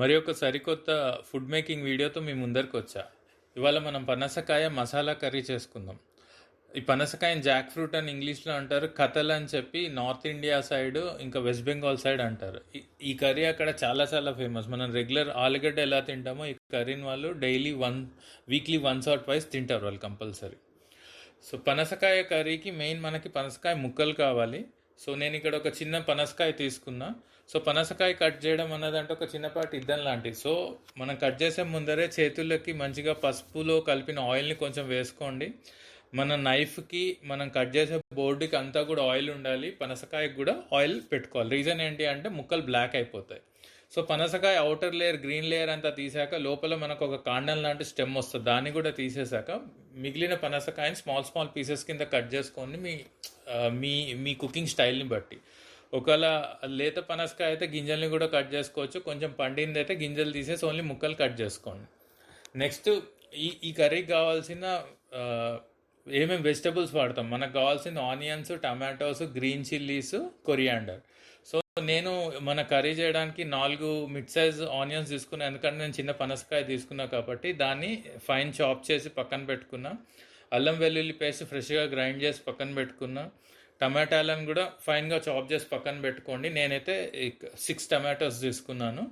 మరి ఒక సరికొత్త ఫుడ్ మేకింగ్ వీడియోతో మీ ముందరికి వచ్చా. ఇవాళ మనం పనసకాయ మసాలా కర్రీ చేసుకుందాం. ఈ పనసకాయని జాక్ ఫ్రూట్ అని ఇంగ్లీష్లో అంటారు, కథల్ అని చెప్పి నార్త్ ఇండియా సైడ్ ఇంకా వెస్ట్ బెంగాల్ సైడ్ అంటారు. ఈ కర్రీ అక్కడ చాలా చాలా ఫేమస్. మనం రెగ్యులర్ ఆలుగడ్డ ఎలా తింటామో ఈ కర్రీని వాళ్ళు daily weekly once or twice తింటారు వాళ్ళు కంపల్సరీ. సో పనసకాయ కర్రీకి మెయిన్ మనకి పనసకాయ ముక్కలు కావాలి. సో నేను ఇక్కడ ఒక చిన్న పనసకాయ తీసుకున్నా. సో పనసకాయ కట్ చేయడం అన్నదంటే ఒక చిన్నపాటి ఇద్దం లాంటిది. సో మనం కట్ చేసే ముందరే చేతులకి మంచిగా పసుపులో కలిపిన ఆయిల్ని కొంచెం వేసుకోండి. మన నైఫ్కి మనం కట్ చేసే బోర్డుకి అంతా కూడా ఆయిల్ ఉండాలి. పనసకాయకు కూడా ఆయిల్ పెట్టుకోవాలి. రీజన్ ఏంటి అంటే ముక్కలు బ్లాక్ అయిపోతాయి. సో పనసకాయ అవుటర్ లేయర్ గ్రీన్ లేయర్ అంతా తీసాక లోపల మనకు ఒక కాండం లాంటి స్టెమ్ వస్తుంది. దాన్ని కూడా తీసేసాక మిగిలిన పనసకాయని స్మాల్ స్మాల్ పీసెస్ కింద కట్ చేసుకొని మీ మీ కుకింగ్ స్టైల్ని బట్టి. ఒకవేళ లేత పనసకాయ అయితే గింజల్ని కూడా కట్ చేసుకోవచ్చు. కొంచెం పండింది అయితే గింజలు తీసేసి ఓన్లీ ముక్కలు కట్ చేసుకోండి. నెక్స్ట్ ఈ కర్రీకి కావాల్సిన ఏమేమి వెజిటబుల్స్ వాడతాం. మనకు కావాల్సిన onions, tomatoes, green chillies, coriander. So నేను మన కర్రీ చేయడానికి 4 మిడ్ సైజ్ ఆనియన్స్ తీసుకున్నాను. ఎందుకంటే నేను చిన్న పనసకాయ తీసుకున్నా కాబట్టి దాన్ని ఫైన్ చాప్ చేసి పక్కన పెట్టుకున్నా. అల్లం వెల్లుల్లి పేస్ట్ ఫ్రెష్గా గ్రైండ్ చేసి పక్కన పెట్టుకున్నా. టమాటాలను కూడా ఫైన్గా చాప్ చేసి పక్కన పెట్టుకోండి. నేనైతే 6 టమాటోస్ తీసుకున్నాను.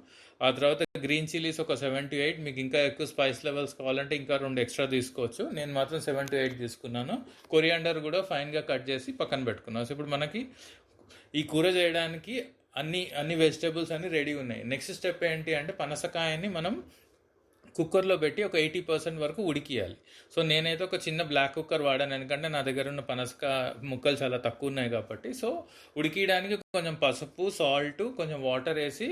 ఆ తర్వాత గ్రీన్ చిల్లీస్ ఒక 7 to 8. మీకు ఇంకా ఎక్కువ స్పైస్ లెవెల్స్ కావాలంటే ఇంకా 2 ఎక్స్ట్రా తీసుకోవచ్చు. నేను మాత్రం 7 to 8 తీసుకున్నాను. కొరియాండర్ కూడా ఫైన్గా కట్ చేసి పక్కన పెట్టుకున్నాను. సో ఇప్పుడు మనకి ఈ కూర చేయడానికి అన్ని వెజిటేబుల్స్ అన్నీ రెడీ ఉన్నాయి. నెక్స్ట్ స్టెప్ ఏంటి అంటే పనసకాయని మనం కుక్కర్లో పెట్టి ఒక 80% వరకు ఉడికియాలి. సో నేనైతే ఒక చిన్న బ్లాక్ కుక్కర్ వాడాను, ఎందుకంటే నా దగ్గర ఉన్న పనసకాయ ముక్కలు చాలా తక్కువ ఉన్నాయి కాబట్టి. సో ఉడికియడానికి కొంచెం పసుపు, సాల్ట్, కొంచెం వాటర్ వేసి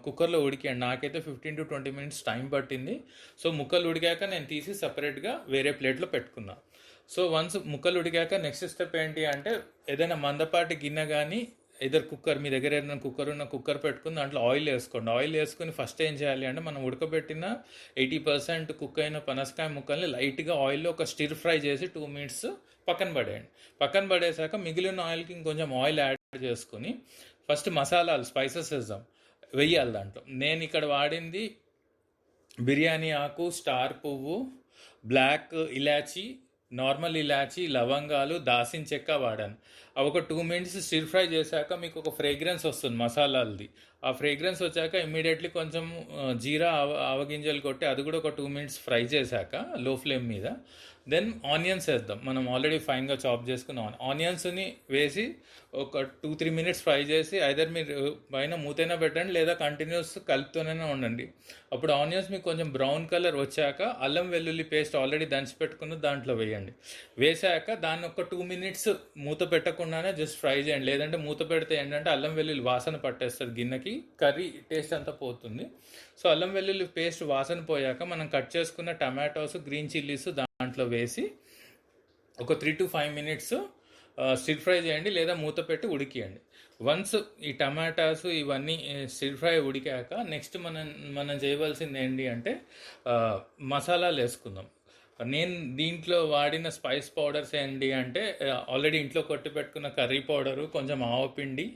కుక్కర్లో ఉడికాను. నాకైతే 15 to 20 minutes టైం పట్టింది. సో ముక్కలు ఉడికాక నేను తీసి సపరేట్గా వేరే ప్లేట్లో పెట్టుకున్నాను. సో వన్స్ ముక్కలు ఉడికాక నెక్స్ట్ స్టెప్ ఏంటి అంటే ఏదైనా మందపాటి గిన్నె కానీ ఇద్దరు కుక్కర్, మీ దగ్గర ఏదైనా కుక్కర్ పెట్టుకుని దాంట్లో ఆయిల్ వేసుకోండి. ఆయిల్ వేసుకొని ఫస్ట్ ఏం చేయాలి అంటే మనం ఉడకబెట్టిన 80% కుక్ అయిన పనసకాయ ముక్కల్ని లైట్గా ఆయిల్లో ఒక స్టిర్ ఫ్రై చేసి 2 minutes పక్కన పడేయండి. పక్కన పడేసాక మిగిలిన ఆయిల్కి ఇంకొంచెం ఆయిల్ యాడ్ చేసుకుని ఫస్ట్ మసాలాలు స్పైసెస్ వెయ్యాలి దాంట్లో. నేను ఇక్కడ వాడింది బిర్యానీ ఆకు, స్టార్ పువ్వు, బ్లాక్ ఇలాచీ, నార్మల్ ఇలాచీ, లవంగాలు, దాల్చిన చెక్క వాడాను. అవి ఒక 2 minutes స్టిర్ ఫ్రై చేశాక మీకు ఒక ఫ్రేగ్రెన్స్ వస్తుంది మసాలాలది. ఆ ఫ్రేగ్రెన్స్ వచ్చాక ఇమ్మీడియట్లీ కొంచెం జీరా ఆవగింజలు కొట్టి అది కూడా ఒక 2 minutes ఫ్రై చేశాక లో ఫ్లేమ్ మీద దెన్ ఆనియన్స్ వేద్దాం. మనం ఆల్రెడీ ఫైన్గా చాప్ చేసుకున్న ఆనియన్స్ని వేసి ఒక 2-3 minutes ఫ్రై చేసి ఐదర్ మీరు పైన మూతైనా పెట్టండి లేదా కంటిన్యూస్ కలుపుతూనే ఉండండి. అప్పుడు ఆనియన్స్ మీకు కొంచెం బ్రౌన్ కలర్ వచ్చాక అల్లం వెల్లుల్లి పేస్ట్ ఆల్రెడీ దంచి పెట్టుకున్న దాంట్లో వేయండి. వేసాక దాన్ని ఒక 2 minutes మూత పెట్టకుండానే జస్ట్ ఫ్రై చేయండి. లేదంటే మూత పెడితే ఏంటంటే అల్లం వెల్లుల్లి వాసన పట్టేస్తుంది గిన్నెకి, కర్రీ టేస్ట్ అంతా పోతుంది. సో అల్లం వెల్లుల్లి పేస్ట్ వాసన పోయాక మనం కట్ చేసుకున్న టమాటోస్, గ్రీన్ చిల్లీస్ దాంట్లో వేసి ఒక 3 to 5 minutes స్టిర్ ఫ్రై చేయండి లేదా మూత పెట్టి ఉడికియండి. వన్స్ ఈ టమాటాస్ ఇవన్నీ స్టిర్ ఫ్రై ఉడికాక నెక్స్ట్ మనం చేయవలసింది ఏంటి అంటే మసాలాలు వేసుకుందాం. నేను దీంట్లో వాడిన స్పైస్ పౌడర్స్ ఏంటి అంటే ఆల్రెడీ ఇంట్లో కొట్టి పెట్టుకున్న కర్రీ పౌడరు, కొంచెం ఆవపిండి,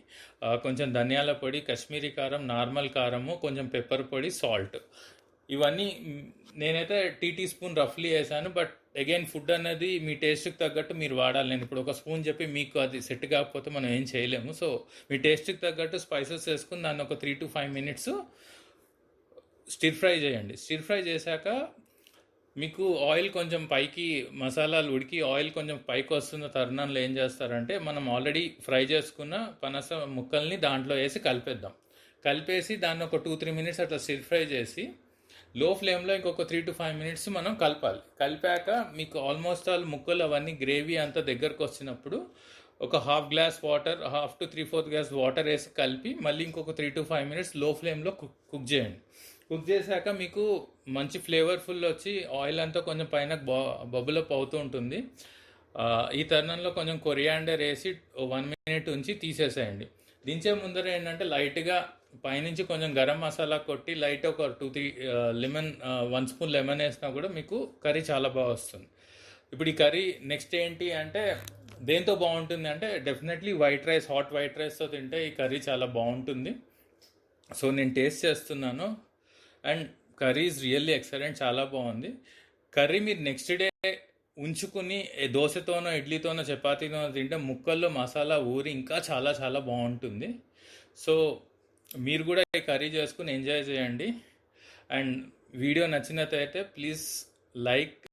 కొంచెం ధనియాల పొడి, కాశ్మీరీ కారం, నార్మల్ కారము, కొంచెం పెప్పర్ పొడి, సాల్ట్. ఇవన్నీ నేనైతే టీ స్పూన్ రఫ్లీ వేసాను. బట్ అగైన్ ఫుడ్ అనేది మీ టేస్ట్కి తగ్గట్టు మీరు వాడాలి. నేను ఇప్పుడు ఒక స్పూన్ చెప్పి మీకు అది సెట్ కాకపోతే మనం ఏం చేయలేము. సో మీ టేస్ట్కి తగ్గట్టు స్పైసెస్ వేసుకుని దాన్ని ఒక 3 to 5 minutes స్టిర్ ఫ్రై చేయండి. స్టిర్ ఫ్రై చేశాక మీకు ఆయిల్ కొంచెం పైకి, మసాలాలు ఉడికి ఆయిల్ కొంచెం పైకి వస్తున్న తరుణంలో ఏం చేస్తారంటే మనం ఆల్రెడీ ఫ్రై చేసుకున్న పనస ముక్కల్ని దాంట్లో వేసి కలిపేద్దాం. కలిపేసి దాన్ని ఒక 2-3 minutes అట్లా స్టిర్ ఫ్రై చేసి లో ఫ్లేమ్లో ఇంకొక 3 to 5 minutes మనం కలపాలి. కలిపాక మీకు ఆల్మోస్ట్ ఆల్ ముక్కలు అవన్నీ గ్రేవీ అంతా దగ్గరకు వచ్చినప్పుడు ఒక 1/2 glass water, 1/2 to 3/4 glass water వేసి కలిపి మళ్ళీ ఇంకొక 3 to 5 minutes లో ఫ్లేమ్లో కుక్ చేయండి. కుక్ చేశాక మీకు మంచి ఫ్లేవర్ఫుల్ వచ్చి ఆయిల్ అంతా కొంచెం పైన బబుల్ అప్ అవుతూ ఉంటుంది. ఈ తరుణంలో కొంచెం కొరియాండర్ వేసి 1 minute ఉంచి తీసేసేయండి. దించే ముందర ఏంటంటే లైట్గా పైనుంచి కొంచెం గరం మసాలా కొట్టి లైట్ ఒక 2-3 లెమన్ 1 spoon లెమన్ వేసినా కూడా మీకు కర్రీ చాలా బాగా వస్తుంది. ఇప్పుడు ఈ కర్రీ నెక్స్ట్ ఏంటి అంటే దేంతో బాగుంటుంది అంటే డెఫినెట్లీ హాట్ వైట్ రైస్తో తింటే ఈ కర్రీ చాలా బాగుంటుంది. సో నేను టేస్ట్ చేస్తున్నాను. And curry is really excellent, చాలా బాగుంది. కర్రీ మీరు నెక్స్ట్ డే ఉంచుకుని దోశతోనో ఇడ్లీతోనో చపాతీతోనో తింటే ముక్కల్లో మసాలా ఊరి ఇంకా చాలా చాలా బాగుంటుంది. సో మీరు కూడా ఈ కర్రీ చేసుకుని ఎంజాయ్ చేయండి. అండ్ వీడియో నచ్చినట్లయితే ప్లీజ్ లైక్